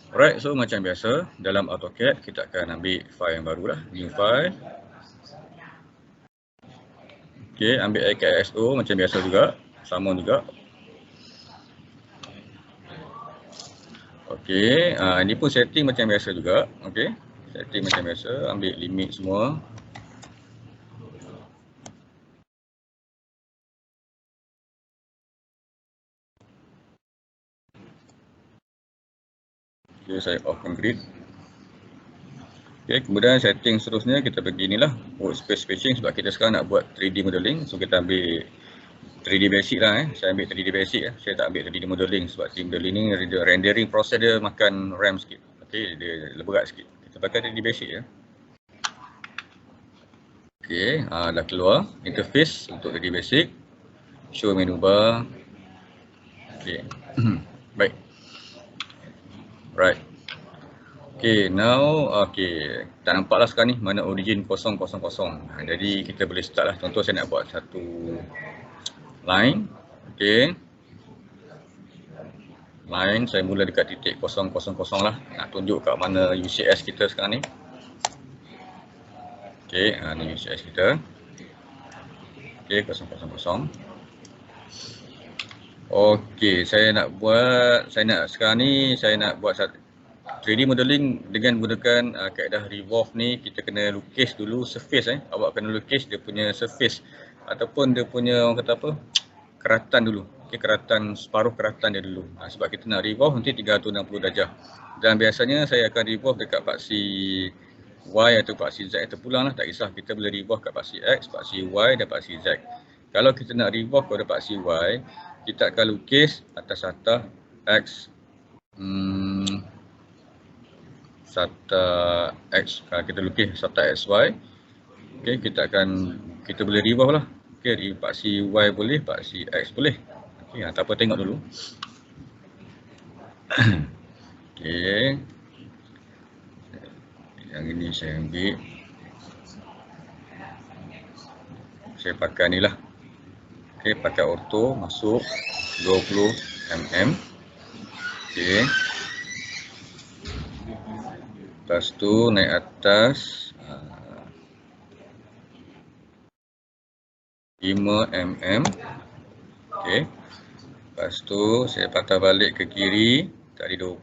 Alright, so macam biasa dalam AutoCAD kita akan ambil file yang baru lah, new file. Okay, ambil ISO macam biasa juga, sama juga. Okay, ini pun setting macam biasa juga. Okay, setting macam biasa, ambil limit semua. Okay, saya offkan grid. Okay, kemudian setting seterusnya kita pergi inilah workspace spacing sebab kita sekarang nak buat 3D modeling. So kita ambil 3D basic lah. Saya ambil 3D basic. Saya tak ambil 3D modeling sebab 3D modeling ni rendering proses dia makan RAM sikit. Okay, dia berat sikit. Kita pakai 3D basic ya. Okay, dah keluar interface untuk 3D basic. Show menu bar. Okay, baik. Right. Okay, now tak nampak lah sekarang ni mana origin 000. Jadi kita boleh start lah. Contoh saya nak buat satu line. Okay, line saya mula dekat titik 000 lah. Nak tunjuk kat mana UCS kita sekarang ni. Okay, ni UCS kita. Okay, 000. Okay, saya nak buat 3D modeling dengan gunakan kaedah revolve ni. Kita kena lukis dulu surface Awak kena lukis dia punya surface ataupun dia punya orang kata apa? Keratan dulu. Okey, separuh keratan dia dulu. Sebab kita nak revolve nanti 360 darjah. Dan biasanya saya akan revolve dekat paksi Y atau paksi Z terpulang lah, tak kisah. Kita boleh revolve kat paksi X, paksi Y dan paksi Z. Kalau kita nak revolve pada paksi Y, kita akan lukis atas satah X satah X, kita lukis satah XY. Okey, kita boleh revolve lah. Okey, paksi Y boleh, paksi X boleh. Okey, tak apa, tengok dulu. Okey. Yang ini saya ambil. Saya pakai ni lah. Okey, pakai auto, masuk 20 mm. Okey. Lepas tu naik atas 5 mm. Okey. Lepas tu saya patah balik ke kiri, tadi 20.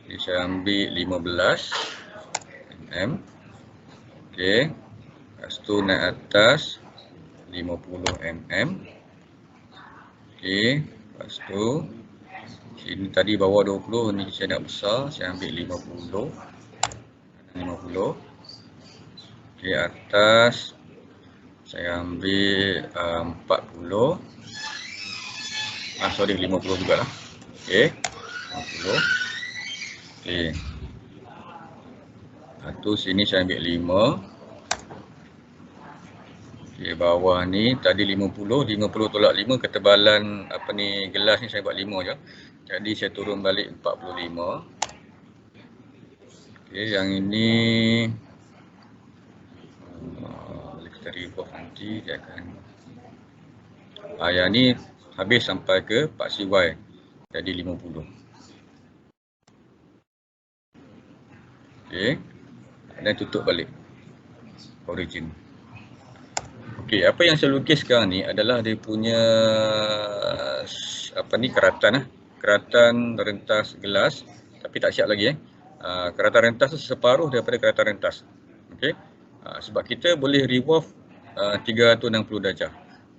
Jadi saya ambil 15 mm. Okey. Lepas tu naik atas 50 mm. Okey. Lepas tu sini tadi bawah 20, ni saya nak besar, saya ambil 50. Okey, atas saya ambil 40. 50 jugalah. Okey, 50. Okey. Satu sini saya ambil 5. Okey, bawah ni tadi 50 tolak 5, ketebalan apa ni gelas ni saya buat 5 je. Jadi saya turun balik 45. Okey, yang ini kita revolve nanti dia akan yang ni habis sampai ke paksi Y, jadi 50. Okey, dan tutup balik origin. Okey, apa yang saya lukis sekarang ni adalah dia punya keratan rentas gelas, tapi tak siap lagi keratan rentas tu separuh daripada keratan rentas. Okey, sebab kita boleh revolve 360 darjah.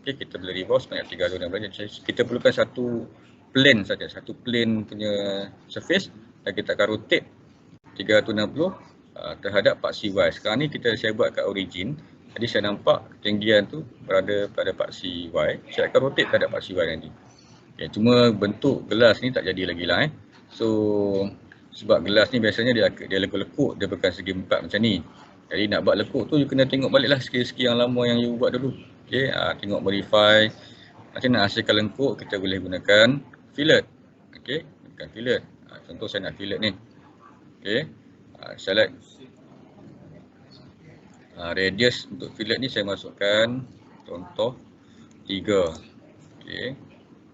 Okey, kita boleh revolve sebanyak 360 darjah. Kita perlukan satu plane saja, satu plane punya surface, dan kita akan rotate 360 terhadap paksi Y. Sekarang ni saya buat kat origin. Jadi saya nampak ketinggian tu berada pada paksi Y. Saya akan rotate terhadap paksi Y nanti. Okay, cuma bentuk gelas ni tak jadi lagi lah So sebab gelas ni biasanya dia lekuk-lekuk, dia bukan segi empat macam ni. Jadi nak buat lekuk tu you kena tengok balik lah segi-segi yang lama yang you buat dulu. Okay, tengok modify. Macam nak hasilkan lengkuk, kita boleh gunakan fillet. Okay, gunakan fillet. Contoh saya nak fillet ni. Okay, select radius untuk fillet ni saya masukkan contoh 3. Okay,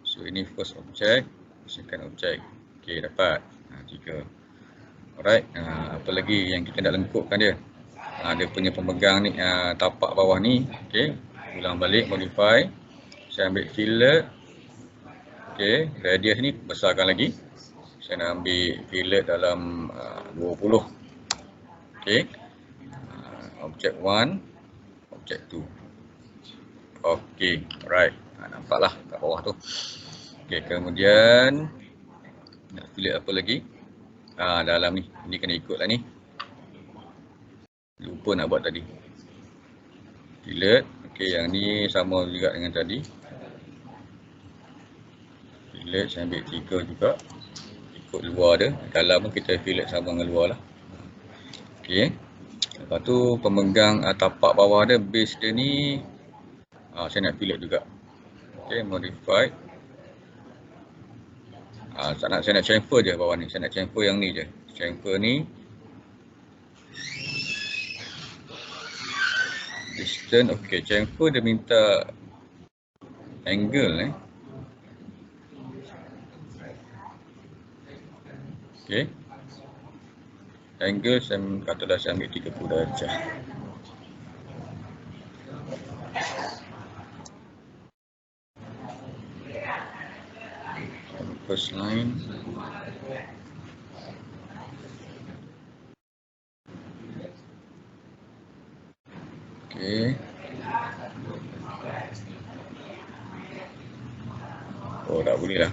so ini first object, second object. Okay, dapat 3. Alright, apa lagi yang kita nak lengkupkan dia? Dia punya pemegang ni, tapak bawah ni. Okay, ulang balik, modify. Saya ambil fillet. Okay, radius ni besarkan lagi. Saya nak ambil fillet dalam 20. Okay, object 1, object 2. Okay, alright. Nampaklah kat bawah tu. Okay, kemudian nak fillet apa lagi? Dalam ni. Ini kena ikutlah ni. Lupa nak buat tadi. Fillet. Okay, yang ni sama juga dengan tadi. Fillet saya ambil 3 juga. Ikut luar dia. Dalam pun kita fillet sama dengan luar lah. Okay. Lepas tu pemegang tapak bawah dia, base dia ni. Saya nak fillet juga. Okay, modify. Saya nak chamfer je bawah ni. Saya nak chamfer yang ni je. Chamfer ni. Distance, okay. Chamfer dia minta angle Okay. Angle katalah saya ambil 30 darjah. First line. Okay. Tak boleh lah.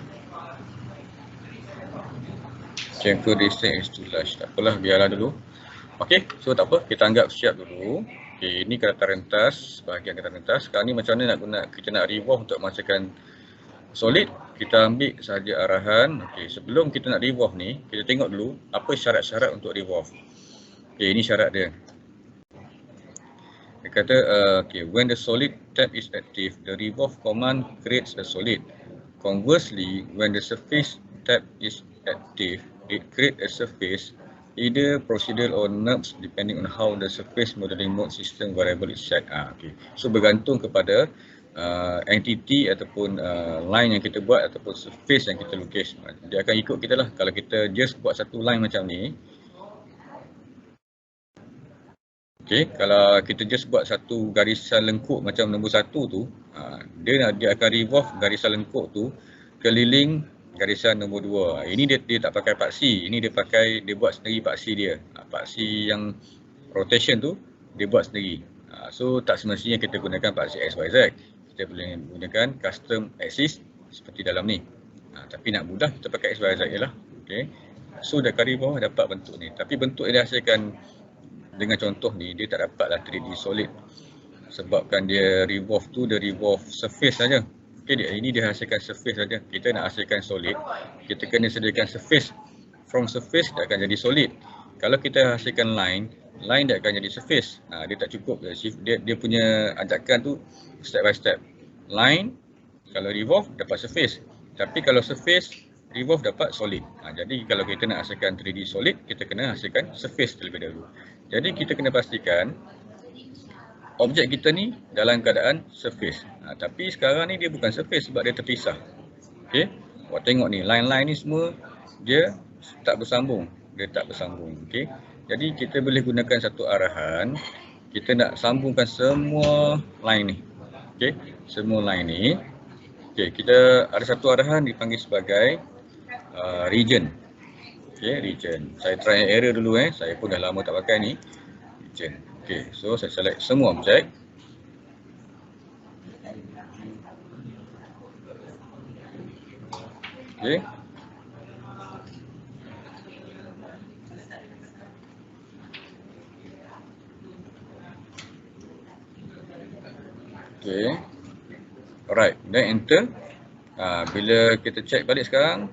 Chamfer distance is too large. Tak apalah, biarlah dulu. Okay, so tak apa. Kita anggap siap dulu. Okay, ini kereta rentas. Bahagian kereta rentas. Sekarang ni macam mana kita nak revolve untuk menghasilkan solid. Kita ambil sahaja arahan. Okay, sebelum kita nak revolve ni, kita tengok dulu apa syarat-syarat untuk revolve. Okay, ini syarat dia. Dia kata, okay, when the solid tab is active, the revolve command creates a solid. Conversely, when the surface tab is active, it creates a surface, either procedural or NURBS, depending on how the surface modeling mode system variable is set. Okay. So bergantung kepada entity ataupun line yang kita buat ataupun surface yang kita lukis. Dia akan ikut kita lah. Kalau kita just buat satu line macam ni, okay, kalau kita just buat satu garisan lengkuk macam nombor 1 tu, dia akan revolve garisan lengkuk tu keliling garisan nombor 2. Ini dia tak pakai paksi. Ini dia buat sendiri paksi dia. Paksi yang rotation tu dia buat sendiri. So tak semestinya kita gunakan paksi XYZ. Kita boleh gunakan custom axis seperti dalam ni. Tapi nak mudah kita pakai XYZ je lah. Okay. So dari bawah dapat bentuk ni. Tapi bentuk yang dihasilkan dengan contoh ni dia tak dapatlah 3D solid. Sebabkan dia revolve tu dia revolve surface saja. Okay, ini dia hasilkan surface saja. Kita nak hasilkan solid, kita kena sediakan surface. From surface dia akan jadi solid. Kalau kita hasilkan line dia akan jadi surface. Dia tak cukup. Dia punya ajakan tu step by step. Line, kalau revolve dapat surface. Tapi kalau surface, revolve dapat solid. Jadi kalau kita nak hasilkan 3D solid, kita kena hasilkan surface terlebih dahulu. Jadi kita kena pastikan objek kita ni dalam keadaan surface. Tapi sekarang ni dia bukan surface sebab dia terpisah. Okay. Awak tengok ni, line-line ni semua dia tak bersambung. Okay. Jadi kita boleh gunakan satu arahan. Kita nak sambungkan semua line ni. Okay. Semua line ni. Okay. Kita ada satu arahan dipanggil sebagai region. Okay, region. Saya try and error dulu Saya pun dah lama tak pakai ni. Region. Okay, so saya select semua objek. Okay. Okay. Alright, then enter. Bila kita check balik sekarang.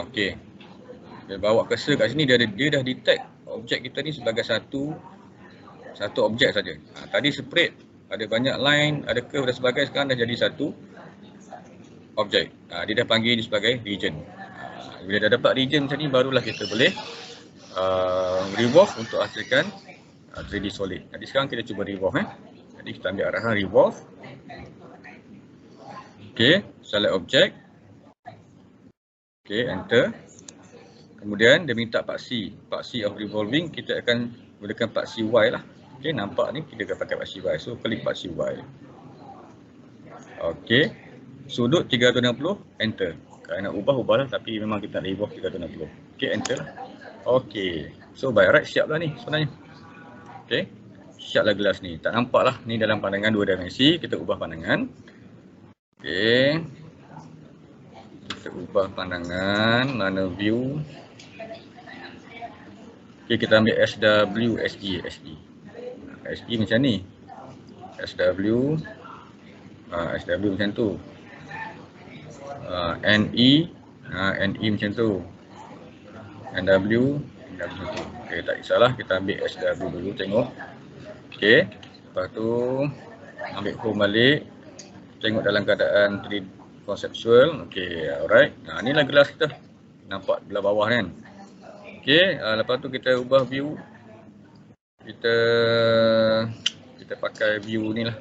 Okay. Dia bawa cursor kat sini, dia dah detect objek kita ni sebagai satu objek saja. Tadi separate, ada banyak line, ada curve dan sebagainya, sekarang dah jadi satu objek. Dia dah panggil ini sebagai region. Bila dah dapat region macam ni, barulah kita boleh revolve untuk hasilkan 3D solid. Jadi sekarang kita cuba revolve. Jadi kita ambil arahan revolve. Okay, select objek. Okay, enter. Kemudian dia minta paksi of revolving, kita akan gunakan paksi Y lah. Okey, nampak ni kita akan pakai paksi Y. So klik paksi Y. Okey. Sudut 360, enter. Kalau nak ubahlah, tapi memang kita nak revolve 360. Okey, enter lah. Okey. So by right siap lah ni sebenarnya. Okey. Siap lah gelas ni. Tak nampak lah ni dalam pandangan 2 dimensi. Kita ubah pandangan. Okey. Kita ubah pandangan. Mana view. Okey, kita ambil SW, SE. SE macam ni. SW. SW macam tu. NE. NE macam tu. NW. macam tu. Okey, tak kisahlah. Kita ambil SW dulu tengok. Okey. Lepas tu ambil home balik. Tengok dalam keadaan 3D conceptual. Okey, alright. Inilah gelas kita. Nampak belah bawah kan. Okey, lepas tu kita ubah view. Kita pakai view ni lah.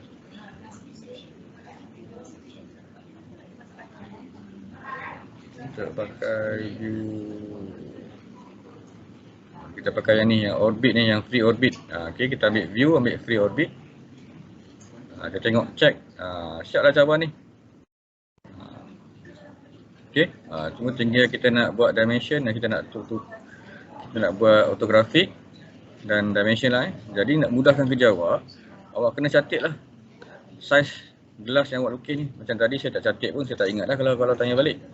Kita pakai view. Kita pakai yang ni, yang orbit ni, yang free orbit. Okey, kita ambil view, ambil free orbit. Kita tengok, check. Siap lah cabar ni. Okey, cuma tinggal kita nak buat dimension dan kita nak buat ortografik dan dimension lah. Jadi nak mudahkan kerja awak kena catat lah saiz gelas yang awak lukis ni. Macam tadi saya tak catat pun, saya tak ingat lah kalau tanya balik.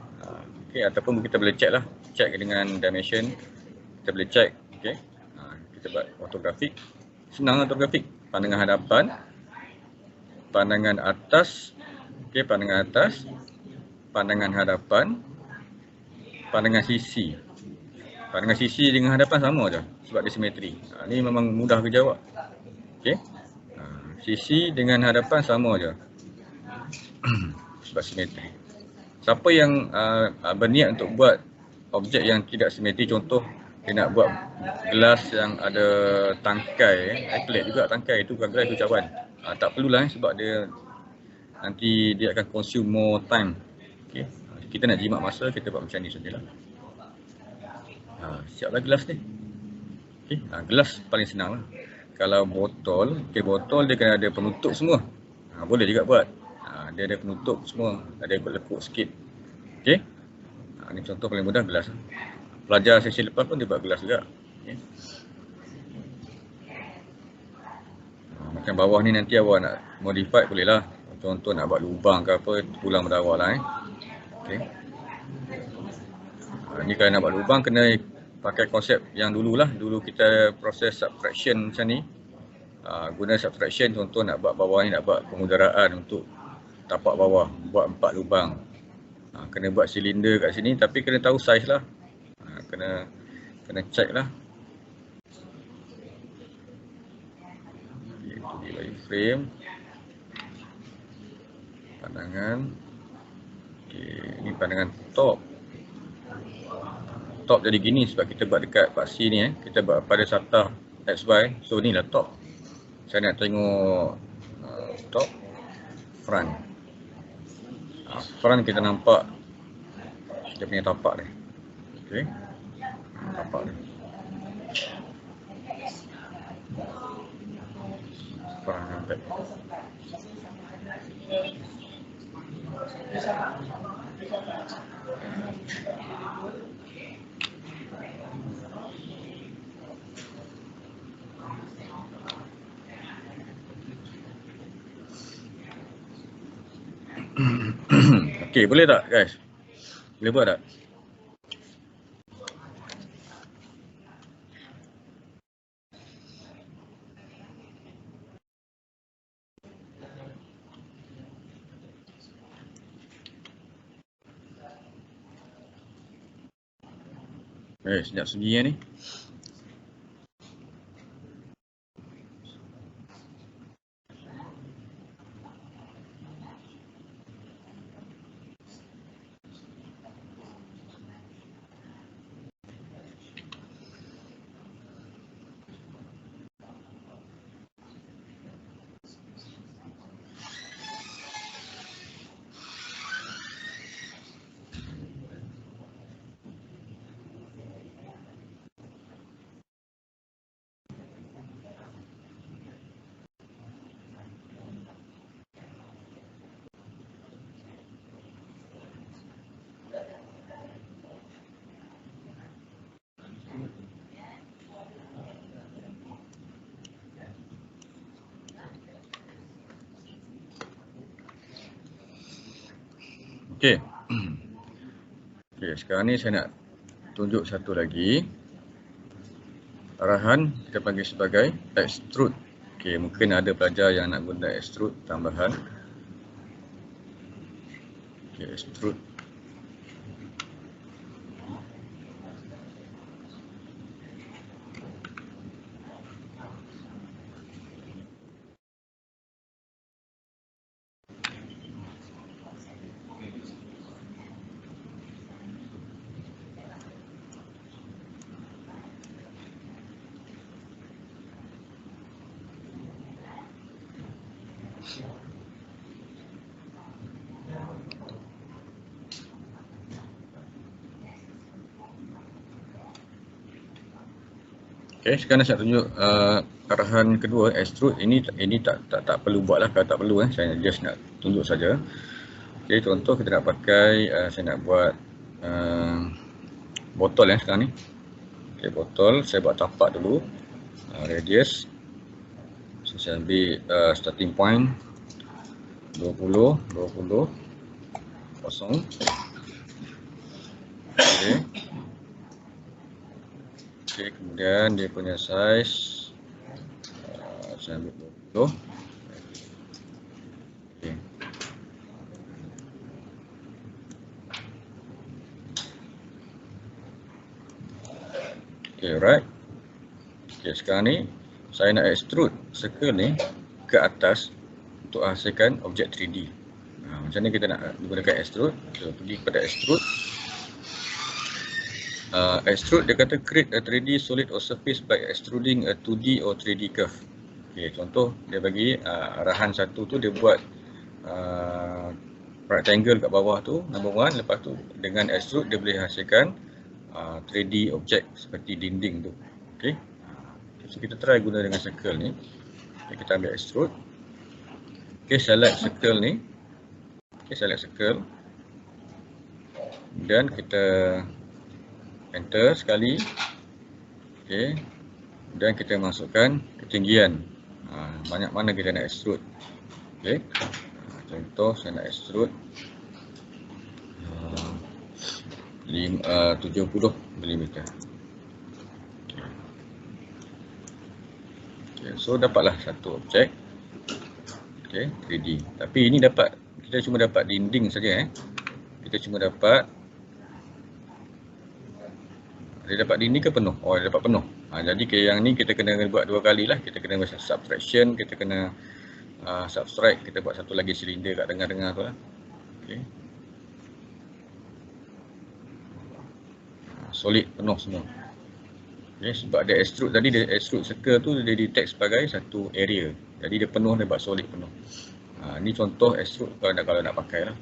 Okey, ataupun kita boleh check lah, check dengan dimension. Kita boleh check. Okey, kita buat ortografik. Senang ortografik. Pandangan hadapan, pandangan atas. Okey, pandangan atas, pandangan hadapan, pandangan sisi. Pandangan sisi dengan hadapan sama je sebab dia simetri. Ni memang mudah kerja awak. Okey. Sisi dengan hadapan sama je. Sebab simetri. Siapa yang berniat untuk buat objek yang tidak simetri, contoh dia nak buat gelas yang ada tangkai, pelik juga tangkai, itu bukan gelas, itu cawan. Tak perlulah sebab dia nanti dia akan consume more time. Okey. Kita nak jimat masa, kita buat macam ni sajalah. Siaplah gelas ni. Okay. Gelas paling senang lah. Kalau botol, botol dia kena ada penutup semua. Boleh juga buat. Dia ada penutup semua. Ada lekuk sikit. Okay. Ini contoh paling mudah gelas. Pelajar sesi lepas pun dia buat gelas juga. Okay. Macam bawah ni nanti awak nak modify boleh lah. Contoh nak buat lubang ke apa, tulang pada awak lah. Okay. Ni kalau nak buat lubang kena pakai konsep yang dululah. Dulu kita proses subtraction macam ni. Guna subtraction, contoh nak buat bawah ni, nak buat pengudaraan untuk tapak bawah, buat 4 lubang. Kena buat silinder kat sini, tapi kena tahu saiz lah. Kena check lah. Okay, itu dia bagi frame. Pandangan. Okay, ni pandangan top. Top jadi gini sebab kita buat dekat paksi ni. Kita buat pada satah XY. So ni lah top. Saya nak tengok top, front. Front kita nampak dia punya tapak ni. Okey. Tapak ni. Front nampak. Okey, boleh tak guys? Boleh buat tak? Sekejap segi ni. Okey. Okey, sekarang ni saya nak tunjuk satu lagi. Arahan kita panggil sebagai extrude. Okey, mungkin ada pelajar yang nak guna extrude tambahan. Okey, extrude. Okey, sekarang saya tunjuk arahan kedua, extrude. Ini tak perlu buat lah, kalau tak perlu saya just nak tunjuk saja. Okey, contoh kita nak pakai, saya nak buat botol sekarang ni. Okey, botol saya buat tapak dulu, radius. So saya ambil starting point 20, kosong. Okey. Okey, kemudian dia punya size saya ambil 20. Okey. Okey, alright. Okey, sekarang ni saya nak extrude circle ni ke atas untuk hasilkan objek 3D. Macam ni kita nak gunakan extrude. So, pergi kepada extrude. Extrude dia kata create a 3D solid or surface by extruding a 2D or 3D curve. Okay, contoh dia bagi arahan satu tu dia buat rectangle kat bawah tu, number 1. Lepas tu dengan extrude dia boleh hasilkan 3D objek seperti dinding tu. Okay, so kita try guna dengan circle ni. Okay, kita ambil extrude. Okay, select circle ni. Okay, select circle. Dan kita enter sekali. Okey. Dan kita masukkan ketinggian. Banyak mana kita nak extrude. Okey. Contoh saya nak extrude 70 mm. Okey, so dapatlah satu objek. Okey, 3D. Tapi ini kita cuma dapat dinding saja Kita cuma dapat dia dapat dinding ke penuh? Oh, dia dapat penuh. Jadi yang ni kita kena buat dua kali lah. Kita kena buat subtraction, kita kena subtract, kita buat satu lagi silinder kat tengah-tengah tu lah. Okay. Solid penuh semua. Okay, sebab dia extrude tadi, dia extrude circle tu dia detect sebagai satu area. Jadi dia penuh, dia buat solid penuh. Ni contoh extrude kalau nak pakai lah.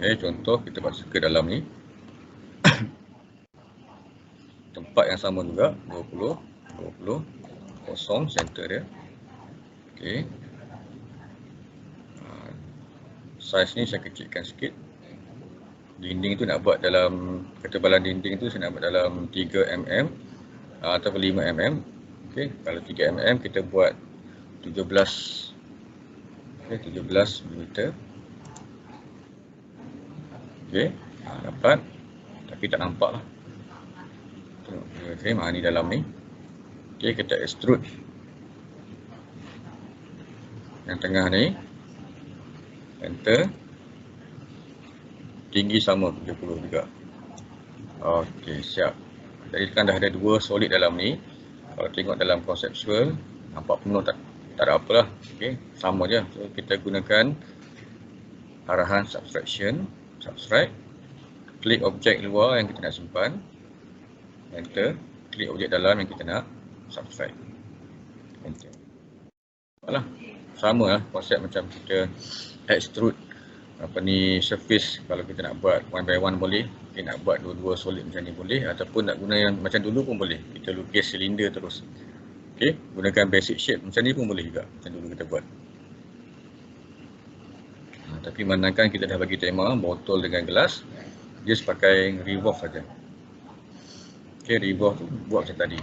Okay, contoh kita buat circle dalam ni. Tempat yang sama juga, 20, kosong, center dia. Okay. Size ni saya kecilkan sikit. Dinding tu nak buat dalam, ketebalan dinding tu saya nak buat dalam 3 mm atau 5 mm. Okay, kalau 3 mm kita buat 17 mm. Okey, dapat, tapi tak nampak lah. Okey, ni dalam ni. Okey, kita extrude yang tengah ni, enter, tinggi sama 70 juga. Okey, siap. Jadi kan dah ada dua solid dalam ni. Kalau tengok dalam conceptual, nampak penuh tak ada apalah. Okey, sama je. So kita gunakan arahan subtraction. Subtract, klik objek luar yang kita nak simpan, enter, klik objek dalam yang kita nak subtract, enter. Sama lah konsep macam kita extrude surface. Kalau kita nak buat one by one boleh, kita nak buat dua-dua solid macam ni boleh, ataupun nak guna yang macam dulu pun boleh. Kita lukis silinder terus. Okey, gunakan basic shape macam ni pun boleh juga, macam dulu kita buat. Tapi manakala kita dah bagi tema botol dengan gelas, just pakai revolve saja. Okay, revolve tu buat macam tadi.